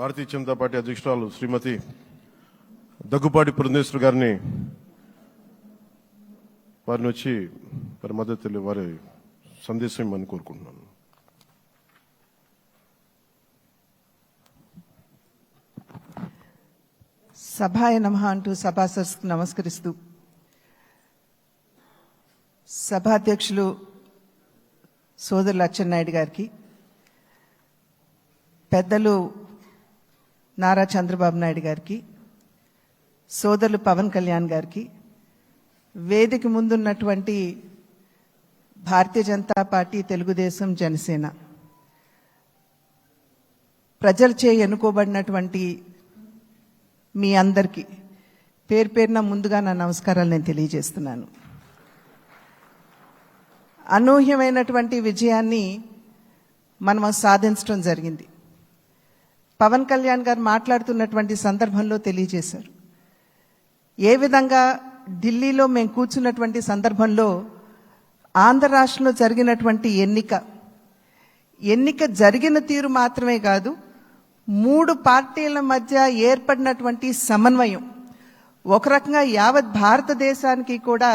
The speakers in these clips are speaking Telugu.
భారతీయ జనతా పార్టీ అధ్యక్షురాలు శ్రీమతి దగ్గుపాటి పురంధేశ్వరి గారిని వారిని వచ్చి వారి మద్దతు తెలియ వారి సందేశం ఇవ్వమని కోరుకుంటున్నాను. సభాయ నమః అంటూ సభాసదస్సుకు నమస్కరిస్తూ సభాధ్యక్షులు సోదరులు అచ్చెన్నాయుడు గారికి, పెద్దలు నారా చంద్రబాబు నాయుడు గారికి, సోదరులు పవన్ కళ్యాణ్ గారికి, వేదిక ముందున్నటువంటి భారతీయ జనతా పార్టీ, తెలుగుదేశం, జనసేన ప్రజలచే ఎన్నుకోబడినటువంటి మీ అందరికీ పేరు పేరున ముందుగా నా నమస్కారాలు నేను తెలియజేస్తున్నాను. అనూహ్యమైనటువంటి విజయాన్ని మనం సాధించడం జరిగింది. పవన్ కళ్యాణ్ గారు మాట్లాడుతున్నటువంటి సందర్భంలో తెలియజేశారు. ఏ విధంగా ఢిల్లీలో మేము కూర్చున్నటువంటి సందర్భంలో ఆంధ్ర రాష్ట్రంలో జరిగినటువంటి ఎన్నిక జరిగిన తీరు మాత్రమే కాదు, 3 పార్టీల మధ్య ఏర్పడినటువంటి సమన్వయం ఒక రకంగా యావత్ భారతదేశానికి కూడా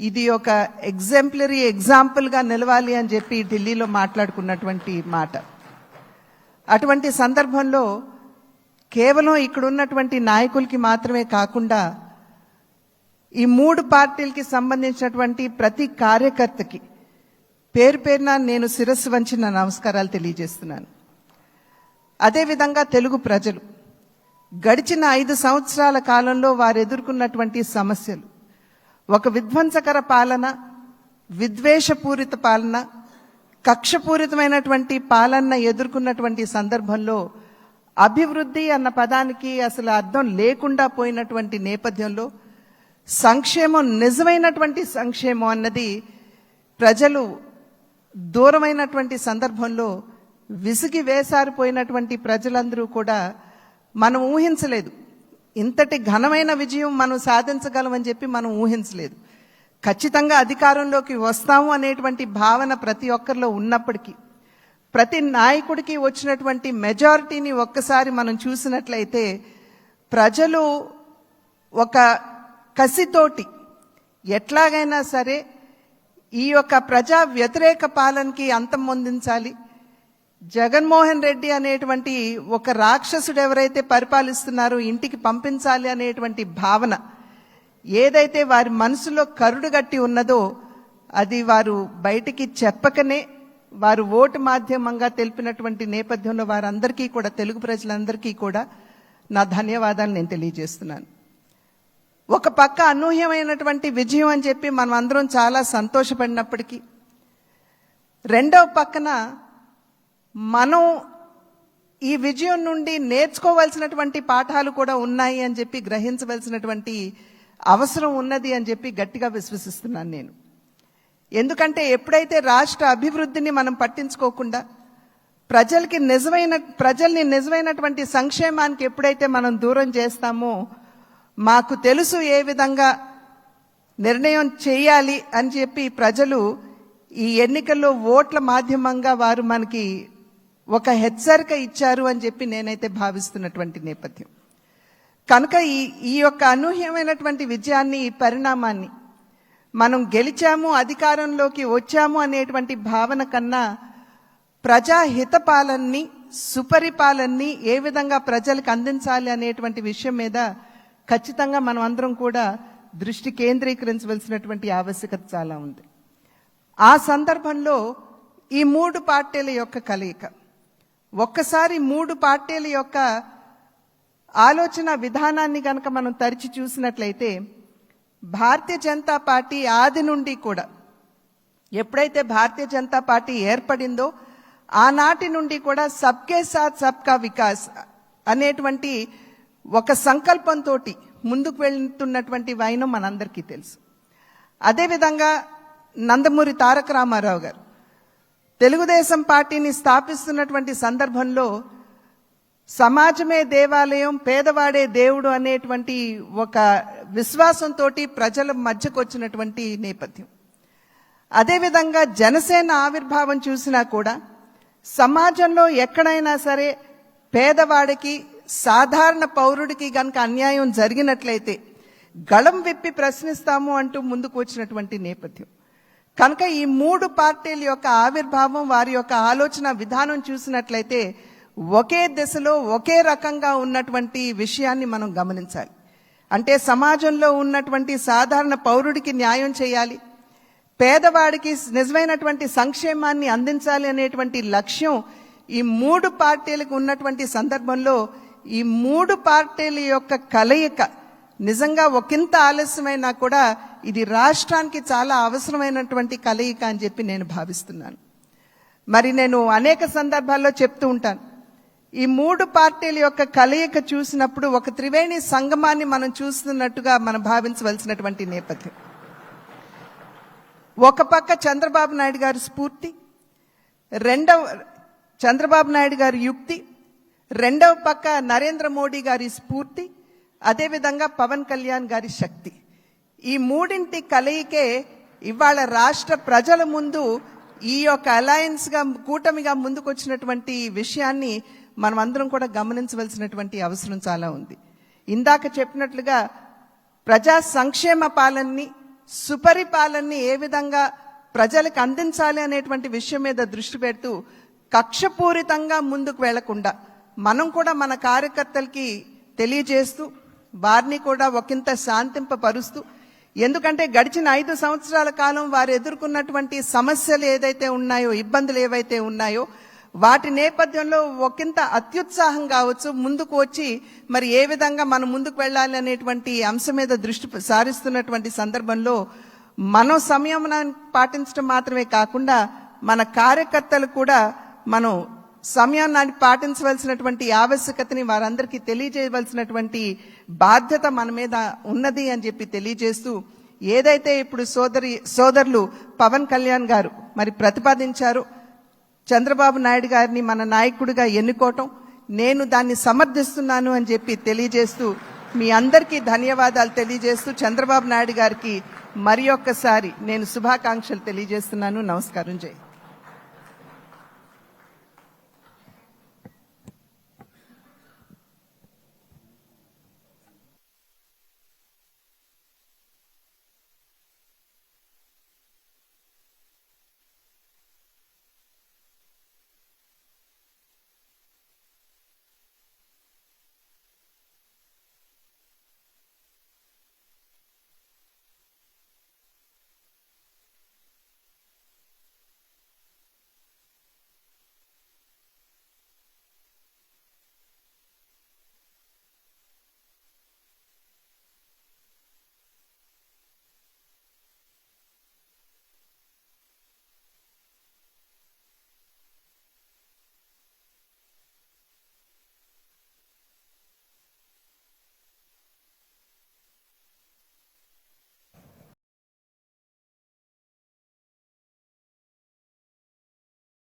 ఇది ఒక ఎగ్జాంపుల్గా నిలవాలి అని చెప్పి ఢిల్లీలో మాట్లాడుకున్నటువంటి మాట. అటువంటి సందర్భంలో కేవలం ఇక్కడ ఉన్నటువంటి నాయకులకి మాత్రమే కాకుండా ఈ 3 పార్టీలకి సంబంధించినటువంటి ప్రతి కార్యకర్తకి పేరు పేరున నేను శిరస్సు వంచి నా నమస్కారాలు తెలియజేస్తున్నాను. అదేవిధంగా తెలుగు ప్రజలు గడిచిన 5 సంవత్సరాల కాలంలో వారు ఎదుర్కొన్నటువంటి సమస్యలు, ఒక విధ్వంసకర పాలన, విద్వేషపూరిత పాలన, కక్షపూరితమైనటువంటి పాలన ఎదుర్కొన్నటువంటి సందర్భంలో అభివృద్ధి అన్న పదానికి అసలు అర్థం లేకుండా పోయినటువంటి నేపథ్యంలో సంక్షేమం, నిజమైనటువంటి సంక్షేమం అన్నది ప్రజలు దూరమైనటువంటి సందర్భంలో విసిగి వేసారిపోయినటువంటి ప్రజలందరూ కూడా మనం ఊహించలేదు. ఇంతటి ఘనమైన విజయం మనం సాధించగలమని చెప్పి మనం ఊహించలేదు. ఖచ్చితంగా అధికారంలోకి వస్తాము అనేటువంటి భావన ప్రతి ఒక్కరిలో ఉన్నప్పటికీ, ప్రతి నాయకుడికి వచ్చినటువంటి మెజారిటీని ఒక్కసారి మనం చూసినట్లయితే ప్రజలు ఒక కసితోటి ఎట్లాగైనా సరే ఈ యొక్క ప్రజా వ్యతిరేక పాలనకి అంతం పొందించాలి, జగన్మోహన్ రెడ్డి అనేటువంటి ఒక రాక్షసుడు ఎవరైతే పరిపాలిస్తున్నారో ఇంటికి పంపించాలి అనేటువంటి భావన ఏదైతే వారి మనసులో కరుడుగట్టి ఉన్నదో అది వారు బయటికి చెప్పకనే వారు ఓటు మాధ్యమంగా తెలిపినటువంటి నేపథ్యంలో వారందరికీ కూడా, తెలుగు ప్రజలందరికీ కూడా నా ధన్యవాదాలు నేను తెలియజేస్తున్నాను. ఒక పక్క అనూహ్యమైనటువంటి విజయం అని చెప్పి మనం అందరం చాలా సంతోషపడినప్పటికీ, రెండవ పక్కన మనం ఈ విజయం నుండి నేర్చుకోవాల్సినటువంటి పాఠాలు కూడా ఉన్నాయి అని చెప్పి గ్రహించవలసినటువంటి అవసరం ఉన్నది అని చెప్పి గట్టిగా విశ్వసిస్తున్నాను నేను. ఎందుకంటే ఎప్పుడైతే రాష్ట్ర అభివృద్ధిని మనం పట్టించుకోకుండా ప్రజల్ని నిజమైనటువంటి సంక్షేమానికి ఎప్పుడైతే మనం దూరం చేస్తామో, మాకు తెలుసు ఏ విధంగా నిర్ణయం చేయాలి అని చెప్పి ప్రజలు ఈ ఎన్నికల్లో ఓట్ల మాధ్యమంగా వారు మనకి ఒక హెచ్చరిక ఇచ్చారు అని చెప్పి నేనైతే భావిస్తున్నటువంటి నేపథ్యం. కనుక ఈ యొక్క అనూహ్యమైనటువంటి విజయాన్ని, ఈ పరిణామాన్ని మనం గెలిచాము, అధికారంలోకి వచ్చాము అనేటువంటి భావన కన్నా ప్రజాహిత పాలనని, సుపరిపాలనని ఏ విధంగా ప్రజలకు అందించాలి అనేటువంటి విషయం మీద ఖచ్చితంగా మనం అందరం కూడా దృష్టి కేంద్రీకరించవలసినటువంటి ఆవశ్యకత చాలా ఉంది. ఆ సందర్భంలో ఈ 3 పార్టీల యొక్క కలయిక, ఒక్కసారి 3 పార్టీల యొక్క ఆలోచన విధానాన్ని కనుక మనం తరిచి చూసినట్లయితే, భారతీయ జనతా పార్టీ ఆది నుండి కూడా, ఎప్పుడైతే భారతీయ జనతా పార్టీ ఏర్పడిందో ఆనాటి నుండి కూడా సబ్కే సాత్ సబ్కా వికాస్ అనేటువంటి ఒక సంకల్పంతో ముందుకు వెళ్తున్నటువంటి వైనం మనందరికీ తెలుసు. అదేవిధంగా నందమూరి తారక రామారావు గారు తెలుగుదేశం పార్టీని స్థాపిస్తున్నటువంటి సందర్భంలో సమాజమే దేవాలయం, పేదవాడే దేవుడు అనేటువంటి ఒక విశ్వాసంతో ప్రజల మధ్యకు వచ్చినటువంటి నేపథ్యం. అదేవిధంగా జనసేన ఆవిర్భావం చూసినా కూడా సమాజంలో ఎక్కడైనా సరే పేదవాడికి సాధారణ పౌరుడికి గనక అన్యాయం జరిగినట్లయితే గళం విప్పి ప్రశ్నిస్తాము అంటూ ముందుకు వచ్చినటువంటి నేపథ్యం. కనుక ఈ మూడు పార్టీల యొక్క ఆవిర్భావం, వారి యొక్క ఆలోచన విధానం చూసినట్లయితే ఒకే దిశలో ఒకే రకంగా ఉన్నటువంటి విషయాన్ని మనం గమనించాలి. అంటే సమాజంలో ఉన్నటువంటి సాధారణ పౌరుడికి న్యాయం చేయాలి, పేదవాడికి నిజమైనటువంటి సంక్షేమాన్ని అందించాలి అనేటువంటి లక్ష్యం ఈ మూడు పార్టీలకు ఉన్నటువంటి సందర్భంలో ఈ మూడు పార్టీల యొక్క కలయిక నిజంగా ఒకంత ఆలస్యమైనా కూడా ఇది రాష్ట్రానికి చాలా అవసరమైనటువంటి కలయిక అని చెప్పి నేను భావిస్తున్నాను. మరి నేను అనేక సందర్భాల్లో చెప్తూ ఉంటాను, ఈ మూడు పార్టీల యొక్క కలయిక చూసినప్పుడు ఒక త్రివేణి సంగమాన్ని మనం చూస్తున్నట్టుగా మనం భావించవలసినటువంటి నేపథ్యం. ఒక పక్క చంద్రబాబు నాయుడు గారి స్ఫూర్తి, చంద్రబాబు నాయుడు గారి యుక్తి, రెండవ పక్క నరేంద్ర మోడీ గారి స్ఫూర్తి, అదేవిధంగా పవన్ కళ్యాణ్ గారి శక్తి. ఈ మూడింటి కలయికే ఇవాళ రాష్ట్ర ప్రజల ముందు ఈ యొక్క అలయన్స్ గా, కూటమిగా ముందుకొచ్చినటువంటి విషయాన్ని మనం అందరం కూడా గమనించవలసినటువంటి అవసరం చాలా ఉంది. ఇందాక చెప్పినట్లుగా ప్రజా సంక్షేమ పాలనని, సుపరిపాలనని ఏ విధంగా ప్రజలకు అందించాలి అనేటువంటి విషయం మీద దృష్టి పెడుతూ కక్షపూరితంగా ముందుకు వెళ్లకుండా మనం కూడా మన కార్యకర్తలకి తెలియజేస్తూ వారిని కూడా ఒకంత శాంతింపపరుస్తూ, ఎందుకంటే గడిచిన 5 సంవత్సరాల కాలం వారు ఎదుర్కొన్నటువంటి సమస్యలు ఏదైతే ఉన్నాయో, ఇబ్బందులు ఏవైతే ఉన్నాయో వాటి నేపథ్యంలో ఒకంత అత్యుత్సాహం కావచ్చు ముందుకు వచ్చి మరి ఏ విధంగా మనం ముందుకు వెళ్ళాలి అనేటువంటి అంశం మీద దృష్టి సారిస్తున్నటువంటి సందర్భంలో మనం సంయమనాన్ని పాటించడం మాత్రమే కాకుండా మన కార్యకర్తలు కూడా మనం సమయాన్ని పాటించవలసినటువంటి ఆవశ్యకతని వారందరికీ తెలియజేయవలసినటువంటి బాధ్యత మన మీద ఉన్నది అని చెప్పి తెలియజేస్తూ, ఏదైతే ఇప్పుడు సోదరులు పవన్ కళ్యాణ్ గారు మరి ప్రతిపాదించారో చంద్రబాబు నాయుడు గారిని మన నాయకుడిగా ఎన్నుకోవటం, నేను దాన్ని సమర్థిస్తున్నాను అని చెప్పి తెలియజేస్తూ మీ అందరికీ ధన్యవాదాలు తెలియజేస్తూ చంద్రబాబు నాయుడు గారికి మరి ఒక్కసారి నేను శుభాకాంక్షలు తెలియజేస్తున్నాను. నమస్కారం. జై